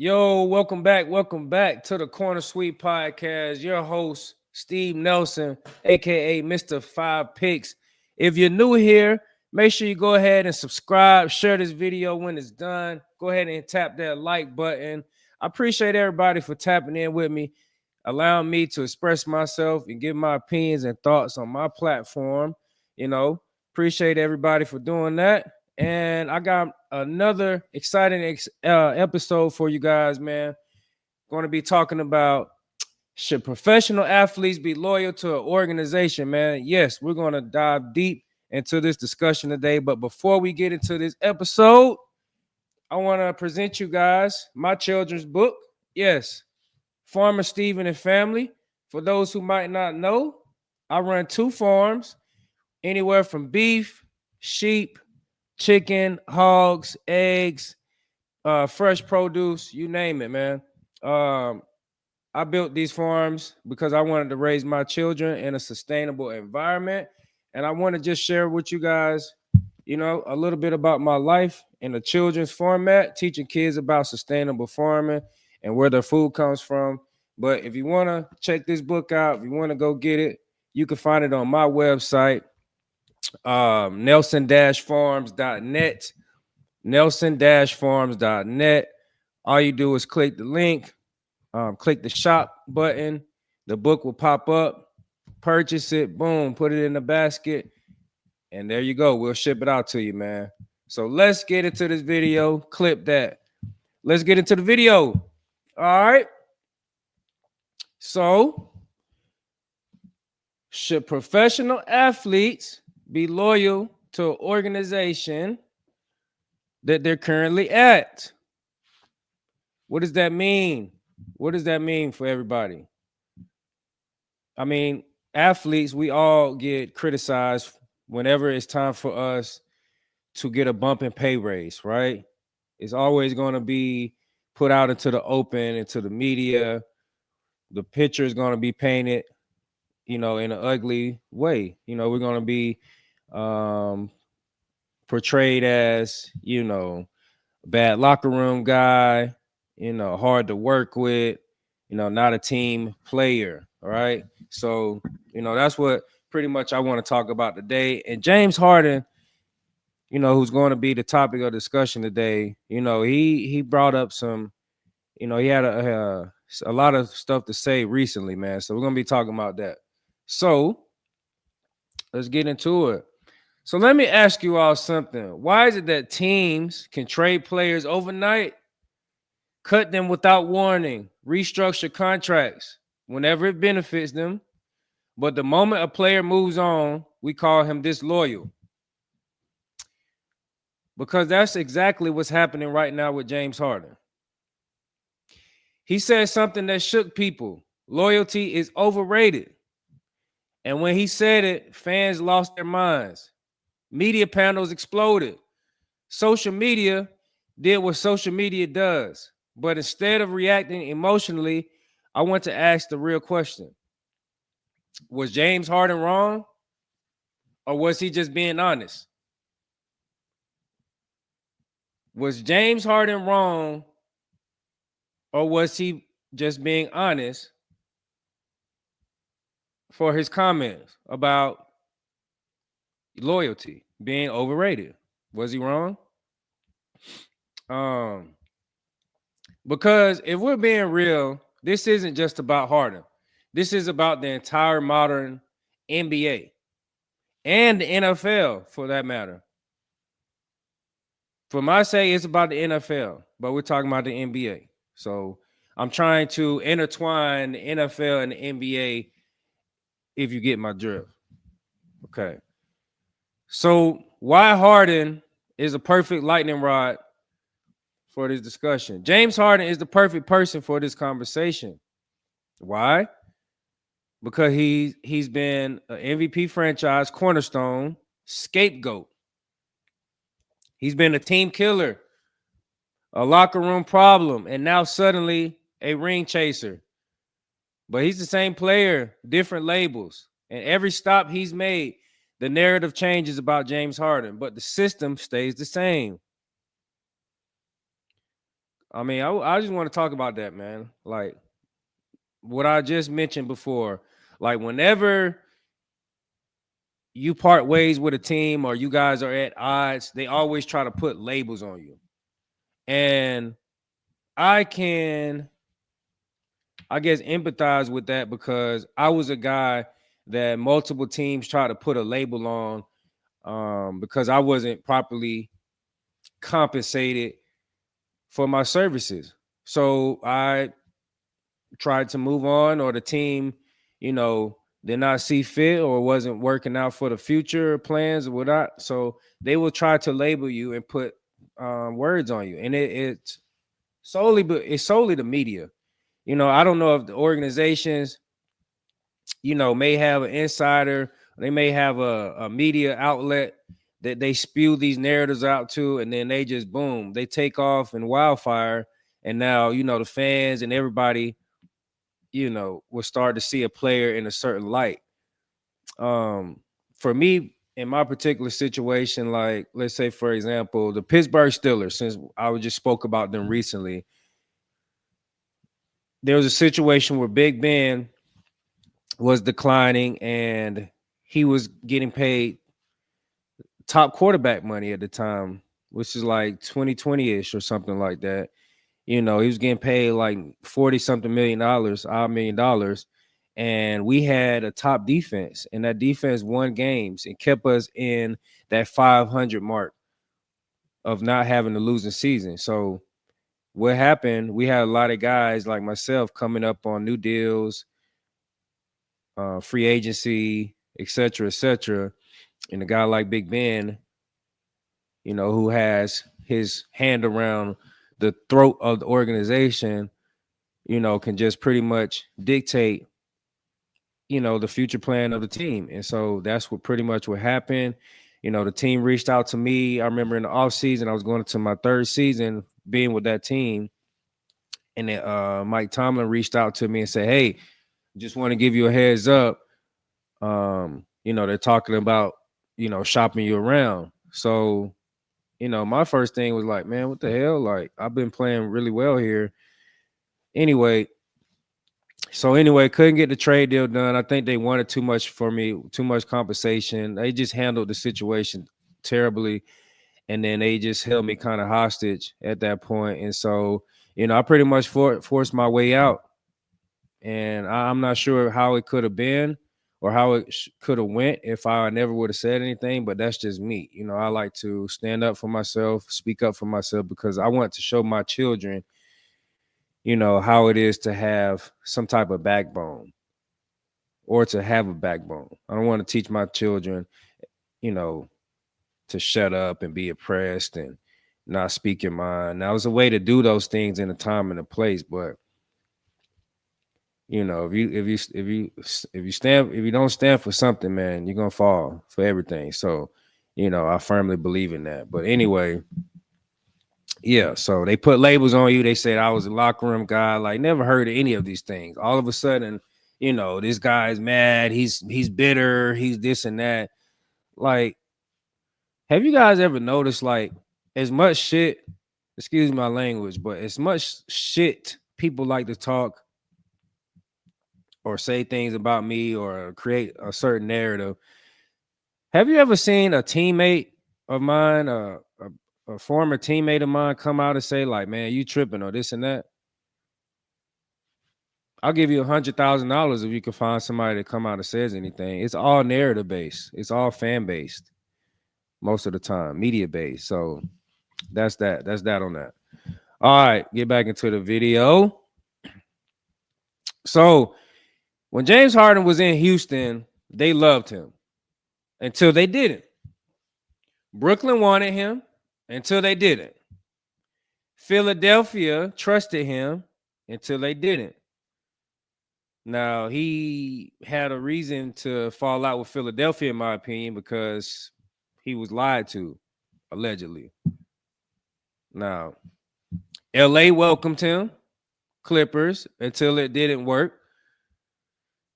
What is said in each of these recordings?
Yo, welcome back to the Corner Suite Podcast. Your host, Steve Nelson, aka Mr. Five Picks. If you're new here, make sure you go ahead and subscribe, share this video when it's done. Go ahead and tap that like button. I appreciate everybody for tapping in with me, allowing me to express myself and give my opinions and thoughts on my platform. Appreciate everybody for doing that. And I got another exciting episode for you guys, man. Going to be talking about, should professional athletes be loyal to an organization, man? Yes, we're going to dive deep into this discussion today. But before we get into this episode, I want to present you guys my children's book. Yes, Farmer Stephen and Family. For those who might not know, I run two farms, anywhere from beef, sheep, chicken, hogs, eggs, fresh produce, you name it, man. Um, I built these farms because I wanted to raise my children in a sustainable environment. And I want to just share with you guys, a little bit about my life in a children's format, teaching kids about sustainable farming and where their food comes from. But if you want to check this book out, if you want to go get it, you can find it on my website, nelson-farms.net. nelson-farms.net. All you do is click the link, click the shop button. The book will pop up. Purchase it. Boom. Put it in the basket. And there you go. We'll ship it out to you, man. So let's get into this video. Clip that. Let's get into the video. All right. So, should professional athletes be loyal to an organization that they're currently at? What does that mean? What does that mean for everybody? I mean, athletes, we all get criticized whenever it's time for us to get a bump in pay raise, right? It's always going to be put out into the open, into the media. The picture is going to be painted, in an ugly way. We're going to be portrayed as, bad locker room guy, hard to work with, not a team player. All right. So, that's what pretty much I want to talk about today. And James Harden, who's going to be the topic of discussion today, he brought up some, he had a lot of stuff to say recently, man. So we're going to be talking about that. So let's get into it. So let me ask you all something. Why is it that teams can trade players overnight, cut them without warning, restructure contracts whenever it benefits them, but the moment a player moves on, we call him disloyal? Because that's exactly what's happening right now with James Harden. He said something that shook people. Loyalty is overrated. And when he said it, fans lost their minds. Media panels exploded. Social media did what social media does. But instead of reacting emotionally, I want to ask the real question. Was James Harden wrong? Or was he just being honest? Was James Harden wrong? Or was he just being honest for his comments about loyalty being overrated? Was he wrong? Because if we're being real, this isn't just about Harden. This is about the entire modern NBA and the NFL, for that matter. For my sake, it's about the NFL, but we're talking about the NBA. So I'm trying to intertwine the NFL and the NBA, if you get my drift. Okay. So why Harden is a perfect lightning rod for this discussion? James Harden is the perfect person for this conversation. Why? Because he's been an MVP franchise cornerstone, scapegoat. He's been a team killer, a locker room problem, and now suddenly a ring chaser. But he's the same player, different labels. And every stop he's made, the narrative changes about James Harden, but the system stays the same. I mean, I just want to talk about that, man. Like what I just mentioned before. Like whenever you part ways with a team or you guys are at odds, they always try to put labels on you. And I can, I guess, empathize with that because I was a guy that multiple teams try to put a label on because I wasn't properly compensated for my services. So I tried to move on, or the team, you know, did not see fit or wasn't working out for the future plans or whatnot. So they will try to label you and put words on you, and it's solely, but it's solely the media. You know, I don't know if the organizations, you know, may have an insider, they may have a media outlet that they spew these narratives out to, and then they just boom, they take off in wildfire, and now you know the fans and everybody, you know, will start to see a player in a certain light. Um, for me, in my particular situation, like let's say for example, the Pittsburgh Steelers, since I just spoke about them recently, there was a situation where Big Ben was declining and he was getting paid top quarterback money at the time, which is like 2020-ish or something like that. You know, he was getting paid like 40 something $1 million, odd $1 million. And we had a top defense, and that defense won games and kept us in that 500 mark of not having a losing season. So what happened? We had a lot of guys like myself coming up on new deals, free agency, et cetera, et cetera. And a guy like Big Ben, you know, who has his hand around the throat of the organization, you know, can just pretty much dictate, you know, the future plan of the team. And so that's what pretty much what happened. You know, the team reached out to me. I remember in the off season, I was going into my third season being with that team. And then Mike Tomlin reached out to me and said, "Hey, just want to give you a heads up. You know, they're talking about, you know, shopping you around." So, you know, my first thing was like, man, what the hell? Like, I've been playing really well here. Anyway, couldn't get the trade deal done. I think they wanted too much for me, too much compensation. They just handled the situation terribly. And then they just held me kind of hostage at that point. And so, you know, I pretty much forced my way out. And I'm not sure how it could have been or how it could have went if I never would have said anything, but that's just me. You know, I like to stand up for myself, speak up for myself, because I want to show my children, you know, how it is to have some type of backbone or to have a backbone. I don't want to teach my children, you know, to shut up and be oppressed and not speak your mind. Now, there's a way to do those things in a time and a place, but you know, if you don't stand for something, man, you're gonna fall for everything. So, you know, I firmly believe in that. But anyway, yeah, so they put labels on you. They said I was a locker room guy. Like, never heard of any of these things. All of a sudden, you know, this guy's mad. He's bitter. He's this and that. Like, have you guys ever noticed, like, as much shit? Excuse my language, but as much shit people like to talk or say things about me or create a certain narrative. Have you ever seen a teammate of mine, a former teammate of mine, come out and say, like, man, you tripping or this and that? I'll give you $100,000 if you can find somebody that come out and says anything. It's all narrative based. It's all fan based most of the time, media based. So that's that. That's that on that. All right, get back into the video. So when James Harden was in Houston, they loved him until they didn't. Brooklyn wanted him until they didn't. Philadelphia trusted him until they didn't. Now, he had a reason to fall out with Philadelphia, in my opinion, because he was lied to, allegedly. Now, LA welcomed him, Clippers, until it didn't work.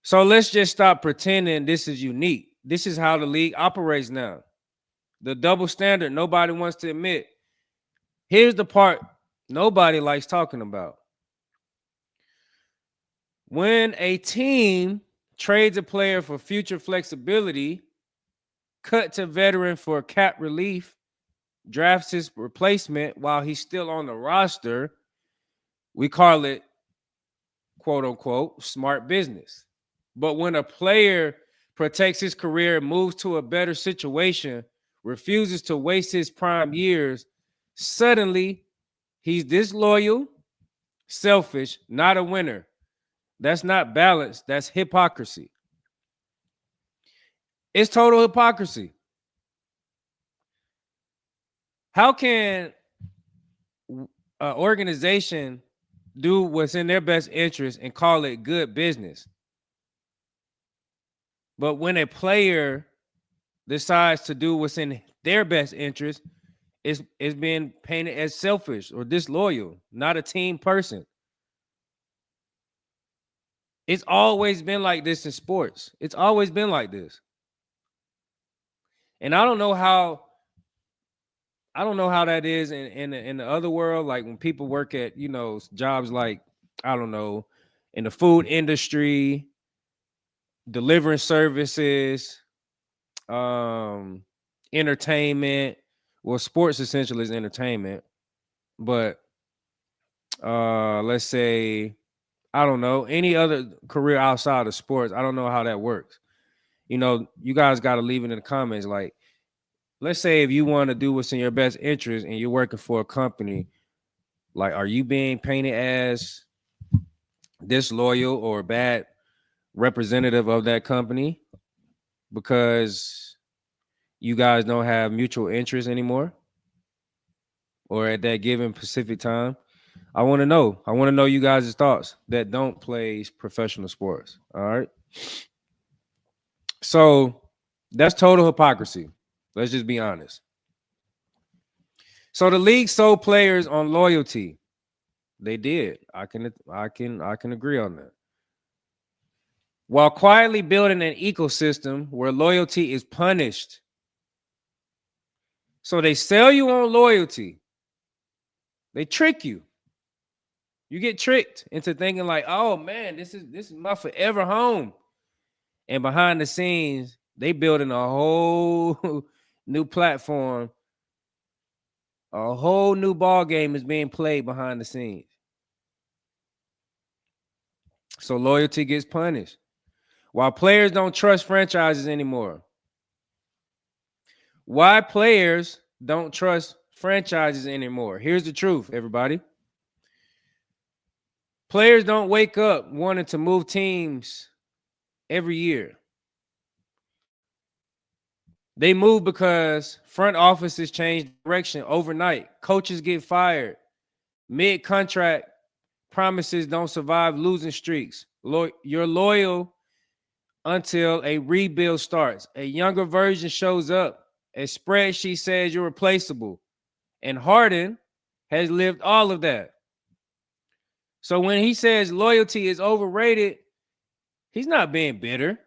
So let's just stop pretending this is unique. This is how the league operates now. The double standard nobody wants to admit. Here's the part nobody likes talking about. When a team trades a player for future flexibility, cuts a veteran for cap relief, drafts his replacement while he's still on the roster, we call it, quote unquote, smart business. But when a player protects his career, moves to a better situation, refuses to waste his prime years, suddenly he's disloyal, selfish, not a winner. That's not balance. That's hypocrisy. It's total hypocrisy. How can an organization do what's in their best interest and call it good business? But when a player decides to do what's in their best interest, it's being painted as selfish or disloyal, not a team person. It's always been like this in sports. It's always been like this. And I don't know how that is in the other world. Like when people work at, jobs like, I don't know, in the food industry, delivering services, um, entertainment. Well, sports essentially is entertainment, but let's say, I don't know, any other career outside of sports. I don't know how that works. You guys got to leave it in the comments. Like, let's say if you want to do what's in your best interest and you're working for a company, like, are you being painted as disloyal or bad representative of that company because you guys don't have mutual interest anymore or at that given specific time? I want to know. I want to know you guys' thoughts that don't play professional sports. All right. So that's total hypocrisy. Let's just be honest. So the league sold players on loyalty. They did. I can agree on that. While quietly building an ecosystem where loyalty is punished. So they sell you on loyalty. They trick you. You get tricked into thinking like, "Oh man, this is my forever home." And behind the scenes, they building a whole new platform. A whole new ball game is being played behind the scenes. So loyalty gets punished. While players don't trust franchises anymore. Why players don't trust franchises anymore? Here's the truth, everybody. Players don't wake up wanting to move teams every year. They move because front offices change direction overnight. Coaches get fired. Mid-contract promises don't survive losing streaks. You're loyal until a rebuild starts. A younger version shows up. A spreadsheet says you're replaceable. And Harden has lived all of that. So when he says loyalty is overrated, he's not being bitter.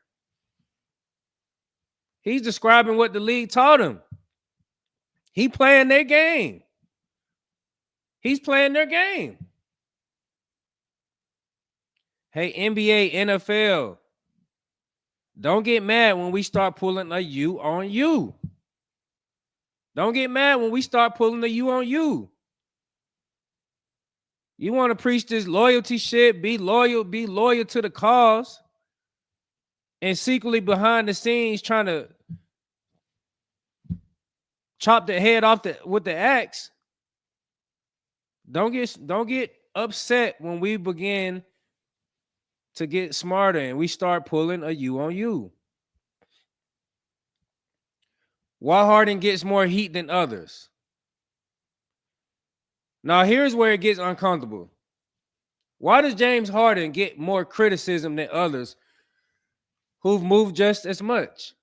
He's describing what the league taught him. He playing their game. He's playing their game. Hey, NBA, NFL, don't get mad when we start pulling a you on you. Don't get mad when we start pulling a you on you. You want to preach this loyalty shit, be loyal to the cause, and secretly behind the scenes trying to chop the head off with the axe. Don't get upset when we begin to get smarter and we start pulling a you on you. Why Harden gets more heat than others? Now here's where it gets uncomfortable. Why does James Harden get more criticism than others who've moved just as much?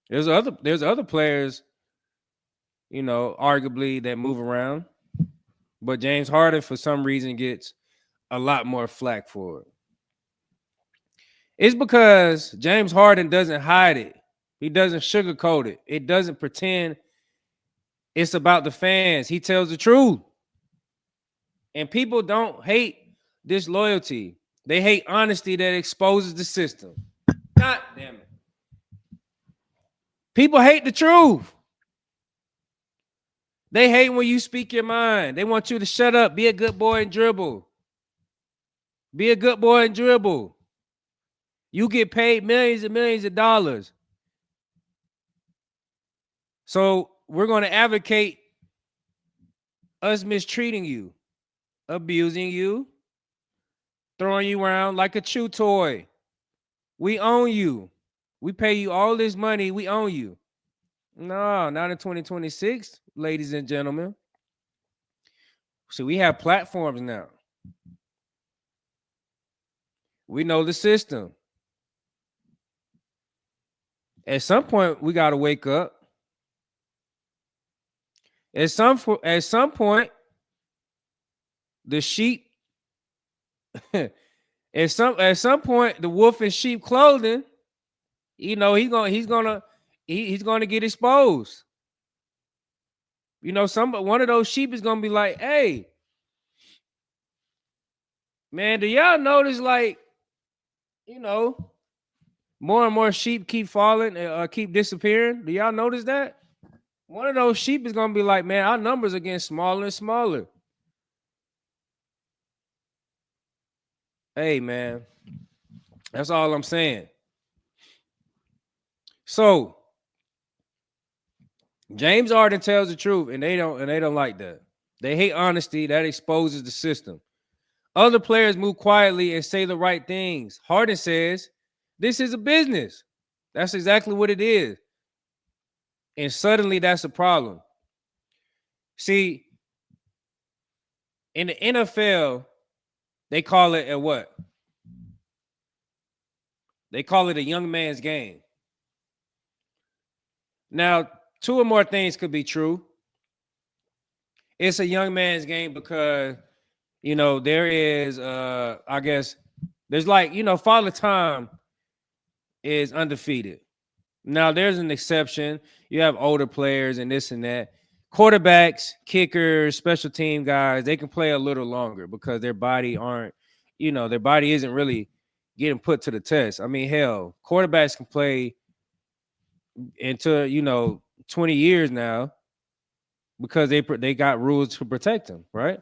There's other players, arguably that move around, but James Harden for some reason gets a lot more flack for it. It's because James Harden doesn't hide it. He doesn't sugarcoat it. It doesn't pretend It's about the fans. He tells the truth. And people don't hate disloyalty. They hate honesty that exposes the system. God damn it. People hate the truth. They hate when you speak your mind. They want you to shut up, be a good boy and dribble. Be a good boy and dribble. You get paid millions and millions of dollars. So we're going to advocate us mistreating you, abusing you, throwing you around like a chew toy. We own you. We pay you all this money. We own you. No, not in 2026, ladies and gentlemen. So we have platforms now. We know the system. At some point, we got to wake up. At some point, the sheep. at some point, the wolf in sheep clothing. You know he's gonna get exposed. You know, one of those sheep is gonna be like, "Hey, man, do y'all notice like, you know, more and more sheep keep falling, keep disappearing? Do y'all notice that?" One of those sheep is gonna be like, "Man, our numbers are getting smaller and smaller." Hey, man, that's all I'm saying. So James Harden tells the truth, and they don't like that. They hate honesty that exposes the system. Other players move quietly and say the right things. Harden says, "This is a business." That's exactly what it is. And suddenly that's a problem. See, in the NFL, they call it a what? They call it a young man's game. Now, two or more things could be true. It's a young man's game because, you know, there is, I guess, there's like, you know, Father Time is undefeated. Now, there's an exception. You have older players and this and that. Quarterbacks, kickers, special team guys, they can play a little longer because their body isn't really getting put to the test. I mean, hell, quarterbacks can play into 20 years now because they got rules to protect them, right?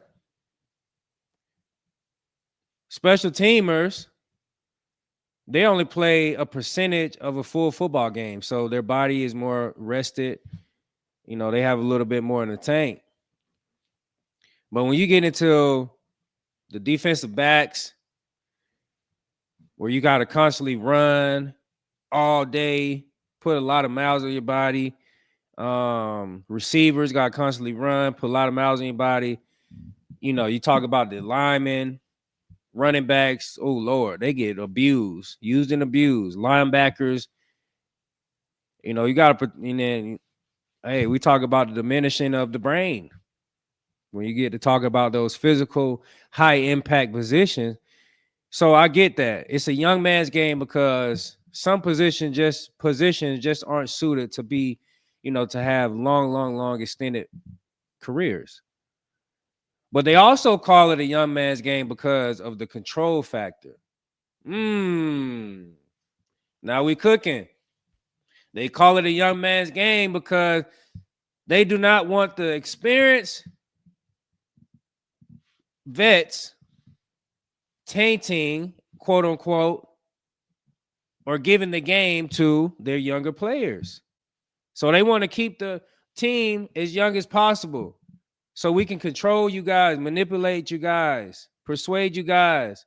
Special teamers, they only play a percentage of a full football game, so their body is more rested. You know, they have a little bit more in the tank. But when you get into the defensive backs, where you got to constantly run all day, put a lot of miles on your body. Receivers got to constantly run, put a lot of miles on your body. You know, you talk about the linemen, running backs. Oh Lord, they get abused, used and abused. Linebackers, you know, you got to put. And then, hey, we talk about the diminishing of the brain. When you get to talk about those physical, high impact positions. So I get that. It's a young man's game because some positions just aren't suited to be, to have long extended careers. But they also call it a young man's game because of the control factor. Now we cooking. They call it a young man's game because they do not want the experienced vets tainting, quote unquote, or giving the game to their younger players. So they want to keep the team as young as possible so we can control you guys, manipulate you guys, persuade you guys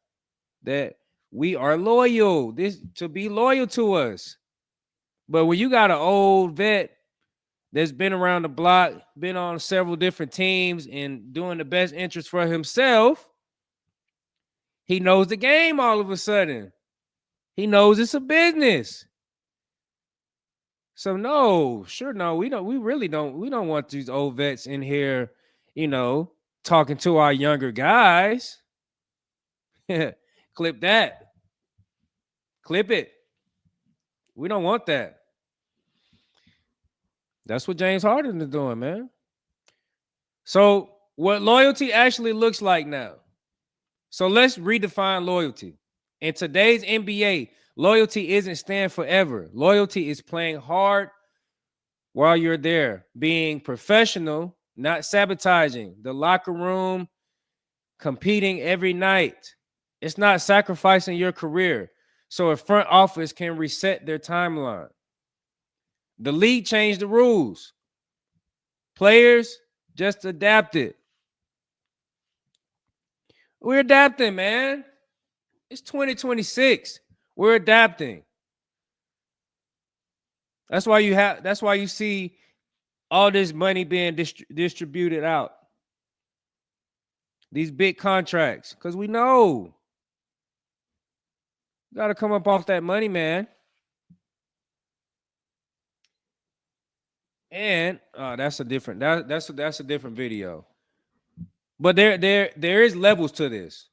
that we are loyal, to be loyal to us. But when you got an old vet that's been around the block, been on several different teams and doing the best interest for himself, he knows the game all of a sudden. He knows it's a business. So no, we don't want these old vets in here, talking to our younger guys. Clip that. Clip it. We don't want that. That's what James Harden is doing, man. So what loyalty actually looks like now. So let's redefine loyalty. In today's NBA, loyalty isn't staying forever. Loyalty is playing hard while you're there, being professional, not sabotaging the locker room, competing every night. It's not sacrificing your career so a front office can reset their timeline. The league changed the rules. Players just adapted. We're adapting, man. It's 2026. We're adapting. That's why you see all this money being distributed out. These big contracts, because we know you got to come up off that money, man. And that's a different that's a different video. But there is levels to this.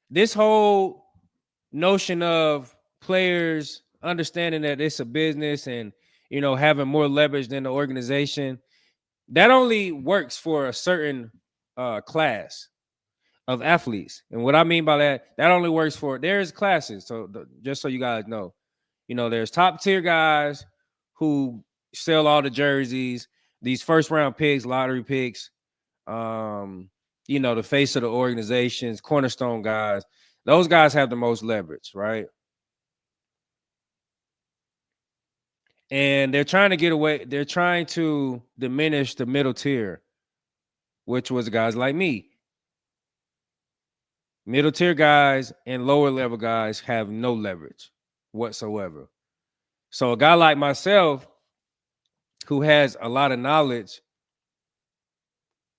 This whole notion of players understanding that it's a business and having more leverage than the organization, that only works for a certain class of athletes. And what I mean by that only works for there's classes. So just so you guys know, there's top tier guys who sell all the jerseys, these first round picks, lottery picks, the face of the organizations, cornerstone guys. Those guys have the most leverage, right? And they're trying to get away. They're trying to diminish the middle tier, which was guys like me. Middle tier guys and lower level guys have no leverage whatsoever. So a guy like myself, who has a lot of knowledge,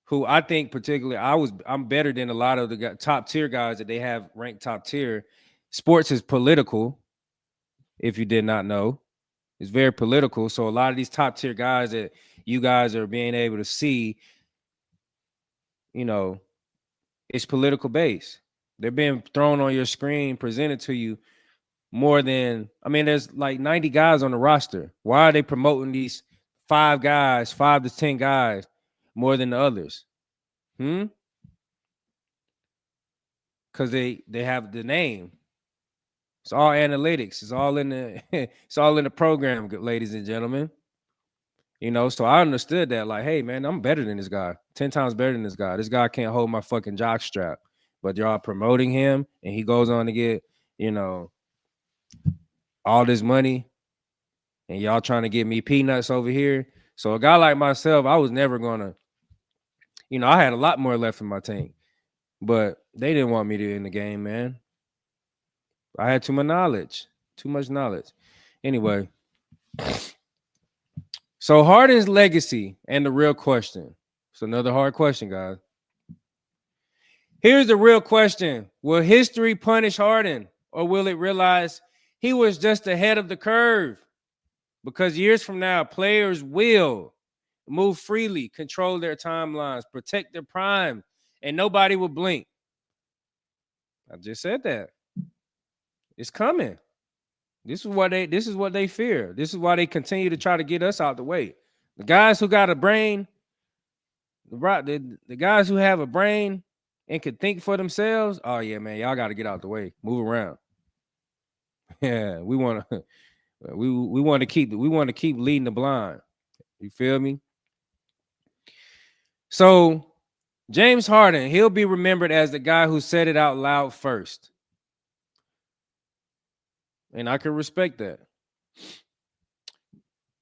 who I think particularly I'm better than a lot of the top tier guys that they have ranked top tier. Sports is political, if you did not know. It's very political. So a lot of these top tier guys that you guys are being able to see, it's political based. They're being thrown on your screen, presented to you more than, there's like 90 guys on the roster. Why are they promoting these 5 to 10 guys more than the others? Because they have the name. It's all analytics. It's all in the program, ladies and gentlemen. So I understood that, like, hey man, I'm better than this guy, 10 times better than this guy. This guy can't hold my fucking jock strap, but y'all promoting him, and he goes on to get, all this money, and y'all trying to get me peanuts over here. So a guy like myself, I was never gonna, I had a lot more left in my tank, but they didn't want me to in the game, man. I had too much knowledge. Anyway, so Harden's legacy and the real question. It's another hard question, guys. Here's the real question. Will history punish Harden, or will it realize he was just ahead of the curve? Because years from now, players will move freely, control their timelines, protect their prime, and nobody will blink. I just said that. It's coming. This is what they fear. This is why they continue to try to get us out the way. The guys who got a brain, the guys who have a brain and can think for themselves, oh yeah, man, y'all got to get out the way. Move around. Yeah, we want to we want to keep leading the blind. You feel me? So James Harden, he'll be remembered as the guy who said it out loud first. And I can respect that.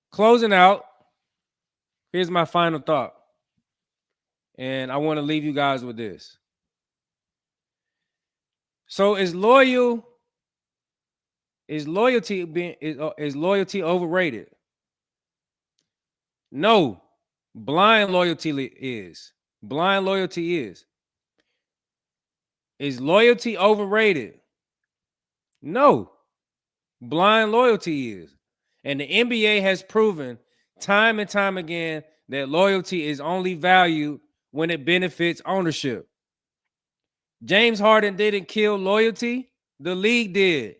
Closing out, here's my final thought. And I want to leave you guys with this. So is loyalty overrated? No. Blind loyalty is. Blind loyalty is. Is loyalty overrated? No. Blind loyalty is. And the NBA has proven time and time again that loyalty is only valued when it benefits ownership. James Harden didn't kill loyalty. The league did.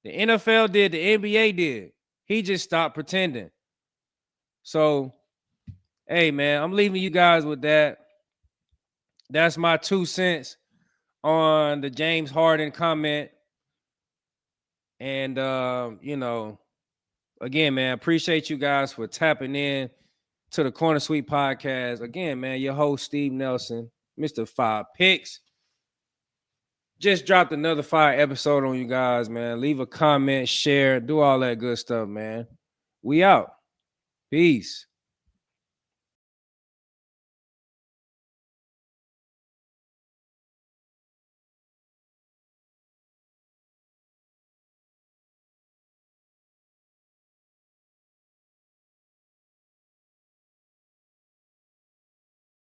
The NFL did. The NBA did. He just stopped pretending. So Hey, man, I'm leaving you guys with that. That's my 2 cents on the James Harden comment. And again, man, appreciate you guys for tapping in to the Corner Suite podcast. Again, man, your host Steve Nelson, Mr. Five Picks. Just dropped another fire episode on you guys, man. Leave a comment, share, do all that good stuff, man. We out. Peace.